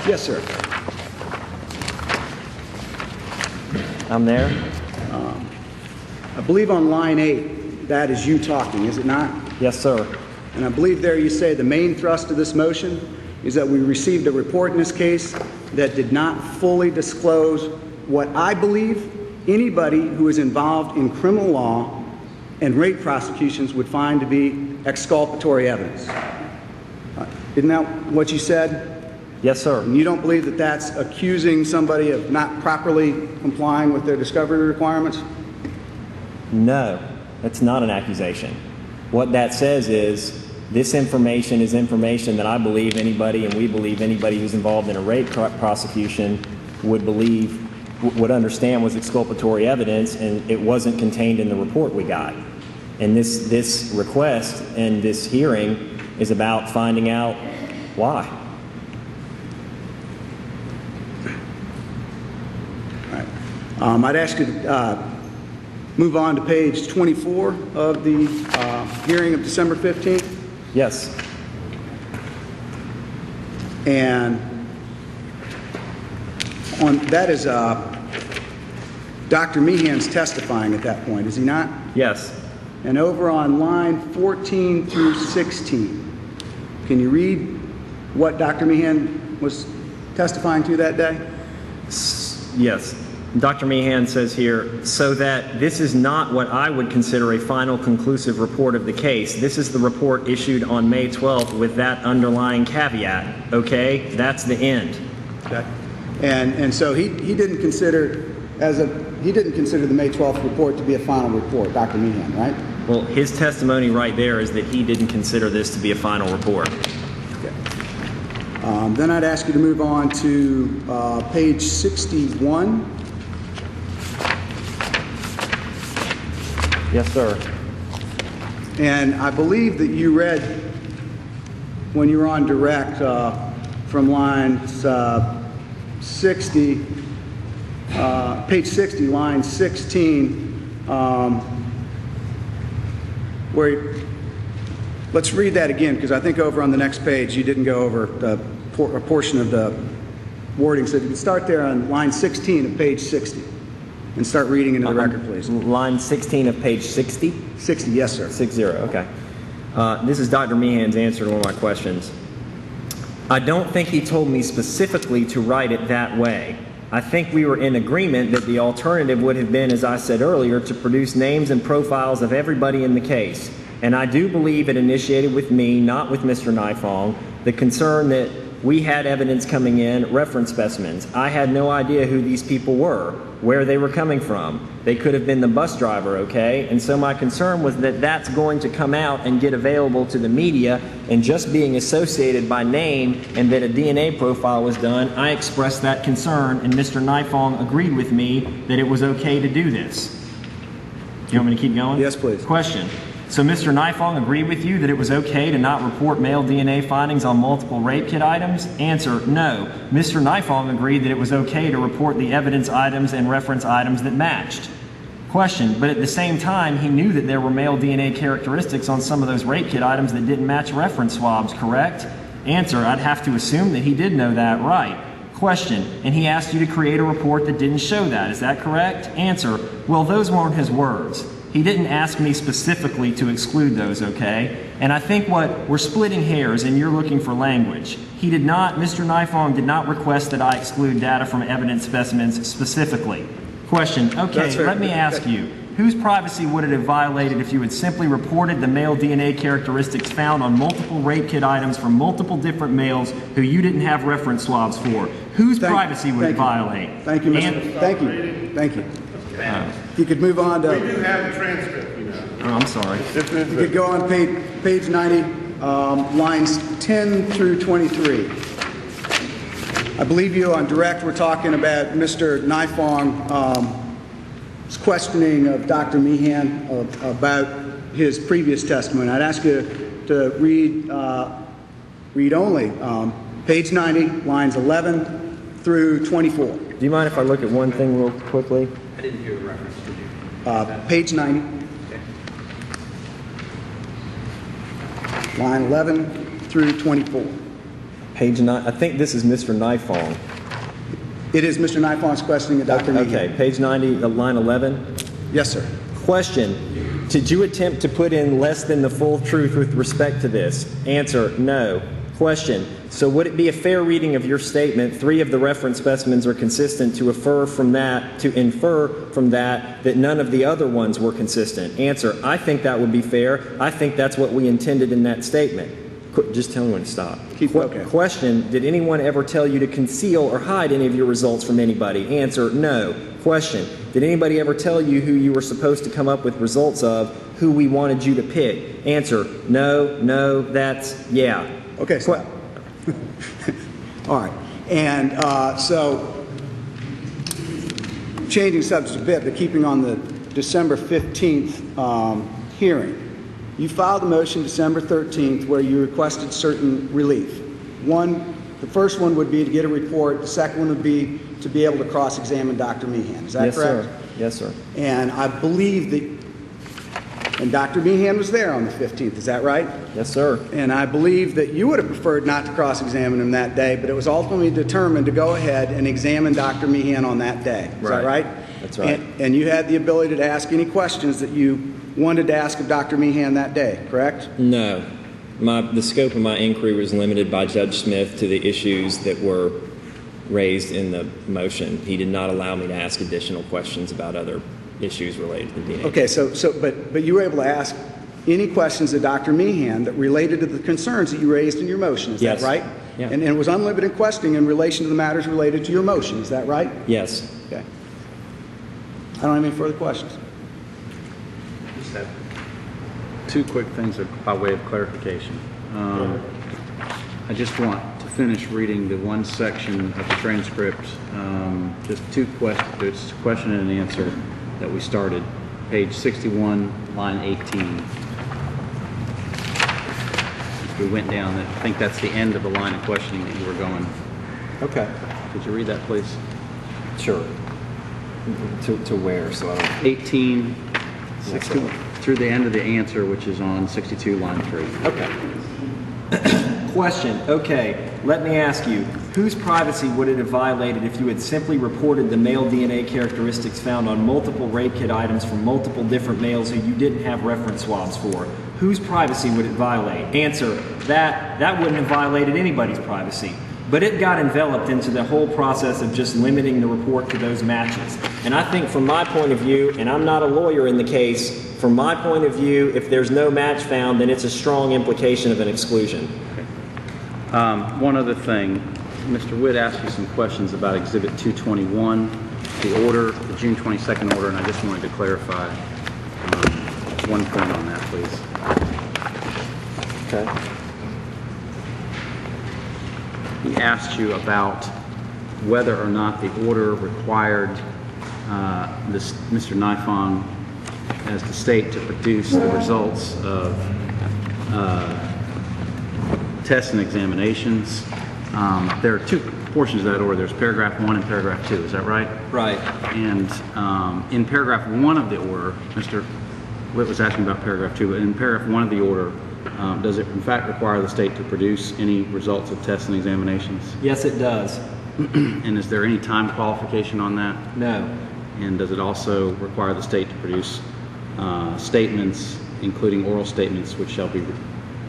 Yes, sir. I'm there. I believe on line 8, that is you talking, is it not? Yes, sir. And I believe there you say the main thrust of this motion is that we received a report in this case that did not fully disclose what I believe anybody who is involved in criminal law and rape prosecutions would find to be exculpatory evidence. Isn't that what you said? Yes, sir. And you don't believe that that's accusing somebody of not properly complying with their discovery requirements? No, that's not an accusation. What that says is this information is information that I believe anybody, and we believe anybody who's involved in a rape prosecution would understand was exculpatory evidence, and it wasn't contained in the report we got. And this request and this hearing is about finding out why. All right. I'd ask you to move on to page 24 of the hearing of December 15th. Yes. And on that is Dr. Meehan's testifying at that point, is he not? Yes. And over on line 14 through 16, can you read what Dr. Meehan was testifying to that day? Yes. Dr. Meehan says here, so that this is not what I would consider a final conclusive report of the case. This is the report issued on May 12th with that underlying caveat. Okay? That's the end. Okay. And so he didn't consider the May 12th report to be a final report, Dr. Meehan, right? Well, his testimony right there is that he didn't consider this to be a final report. Okay. Then I'd ask you to move on to page 61. Yes, sir. And I believe that you read, when you were on direct, from lines 60, page 60, line 16, where, let's read that again, because I think over on the next page you didn't go over a portion of the wording. So if you could start there on line 16 of page 60 and start reading into the record, please. Line 16 of page 60? 60, yes, sir. 60, okay. This is Dr. Meehan's answer to one of my questions. I don't think he told me specifically to write it that way. I think we were in agreement that the alternative would have been, as I said earlier, to produce names and profiles of everybody in the case. And I do believe it initiated with me, not with Mr. Nifong, the concern that we had evidence coming in, reference specimens. I had no idea who these people were, where they were coming from. They could have been the bus driver, okay? And so my concern was that that's going to come out and get available to the media, and just being associated by name and that a DNA profile was done, I expressed that concern, and Mr. Nifong agreed with me that it was okay to do this. Do you want me to keep going? Yes, please. Question. So Mr. Nifong agreed with you that it was okay to not report male DNA findings on multiple rape kit items? Answer, no. Mr. Nifong agreed that it was okay to report the evidence items and reference items that matched. Question, but at the same time, he knew that there were male DNA characteristics on some of those rape kit items that didn't match reference swabs, correct? Answer, I'd have to assume that he did know that, right. Question, and he asked you to create a report that didn't show that, is that correct? Answer, well, those weren't his words. He didn't ask me specifically to exclude those, okay? And I think we're splitting hairs and you're looking for language. Mr. Nifong did not request that I exclude data from evidence specimens specifically. Question, okay, let me ask you, whose privacy would it have violated if you had simply reported the male DNA characteristics found on multiple rape kit items from multiple different males who you didn't have reference swabs for? Whose privacy would it violate? Thank you, Mr. Thank you. Thank you. If you could move on to... We do have a transcript, you know. Oh, I'm sorry. If you could go on page 90, lines 10 through 23. I believe you on direct were talking about Mr. Nifong's questioning of Dr. Meehan about his previous testimony. I'd ask you to read only page 90, lines 11 through 24. Do you mind if I look at one thing real quickly? I didn't hear the reference to you. Page 90, Okay. line 11 through 24. Page 9, I think this is Mr. Nifong. It is Mr. Nifong's questioning of Dr. Meehan. Okay, page 90, line 11. Yes, sir. Question, did you attempt to put in less than the full truth with respect to this? Answer, no. Question, so would it be a fair reading of your statement, 3 of the reference specimens are consistent, to infer from that that none of the other ones were consistent? Answer, I think that would be fair. I think that's what we intended in that statement. Just tell me when to stop. Okay. Question, did anyone ever tell you to conceal or hide any of your results from anybody? Answer, no. Question, did anybody ever tell you who you were supposed to come up with results of, who we wanted you to pick? Answer, no, that's, yeah. Okay, so, all right. And so, changing subject a bit, but keeping on the December 15th hearing, you filed a motion December 13th where you requested certain relief. The first one would be to get a report. The second one would be to be able to cross-examine Dr. Meehan. Is that correct? Yes, sir. And I believe that, and Dr. Meehan was there on the 15th, is that right? Yes, sir. And I believe that you would have preferred not to cross-examine him that day, but it was ultimately determined to go ahead and examine Dr. Meehan on that day. Is that right? That's right. And you had the ability to ask any questions that you wanted to ask of Dr. Meehan that day, correct? No. The scope of my inquiry was limited by Judge Smith to the issues that were raised in the motion. He did not allow me to ask additional questions about other issues related to the DNA. Okay, but you were able to ask any questions of Dr. Meehan that related to the concerns that you raised in your motion, is that right? Yeah. And it was unlimited questioning in relation to the matters related to your motion, is that right? Yes. Okay. I don't have any further questions. Just have 2 quick things by way of clarification. I just want to finish reading the one section of the transcript. Just 2 questions. It's a question and an answer that we started. Page 61, line 18. We went down. I think that's the end of the line of questioning that you were going. Okay. Could you read that, please? Sure. To where? So I don't... 18, Yes, 60, through the end of the answer, which is on 62, line 3. Okay. Question. Okay. Let me ask you, whose privacy would it have violated if you had simply reported the male DNA characteristics found on multiple rape kit items from multiple different males who you didn't have reference swabs for? Whose privacy would it violate? Answer, that wouldn't have violated anybody's privacy. But it got enveloped into the whole process of just limiting the report to those matches. And I think from my point of view, and I'm not a lawyer in the case, from my point of view, if there's no match found, then it's a strong implication of an exclusion. One other thing, Mr. Witt asked you some questions about Exhibit 221, the order, the June 22nd order, and I just wanted to clarify one point on that, please. Okay. He asked you about whether or not the order required Mr. Nifong as the state to produce the results of tests and examinations. There are 2 portions of that order. There's paragraph 1 and paragraph 2. Is that right? Right. And in paragraph 1 of the order, Mr. Witt was asking about paragraph 2, but in paragraph 1 of the order, does it in fact require the state to produce any results of tests and examinations? Yes, it does. And is there any time qualification on that? No. And does it also require the state to produce statements, including oral statements, which shall be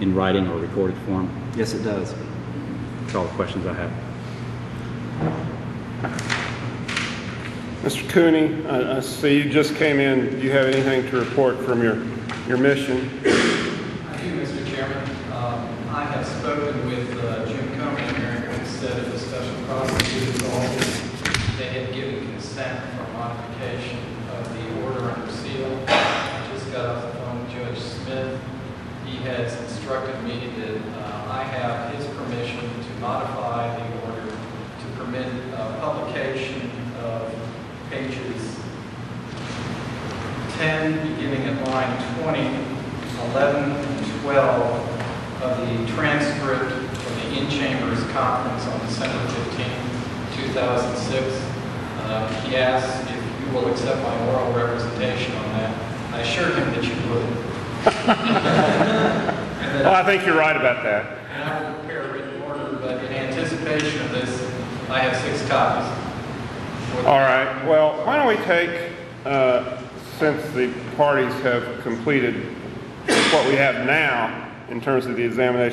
in writing or recorded form? Yes, it does. That's all the questions I have. Mr. Cooney, I see you just came in. Do you have anything to report from your mission? I do, Mr. Chairman. I have spoken with Jim Cooney here instead of the special prosecutor's office. They had given consent for modification of the order under seal. I just got off the phone with Judge Smith. He has instructed me that I have his permission to modify the order to permit publication of pages 10, beginning at line 20, 11, and 12 of the transcript of the in-chambers conference on December 15, 2006. He asked if you will accept my oral representation on that. I assured him that you would. Well, I think you're right about that. And I will prepare a written order, but in certification of this, I have 6 copies. All right, well, why don't we take, since the parties have completed what we have now in terms of the examination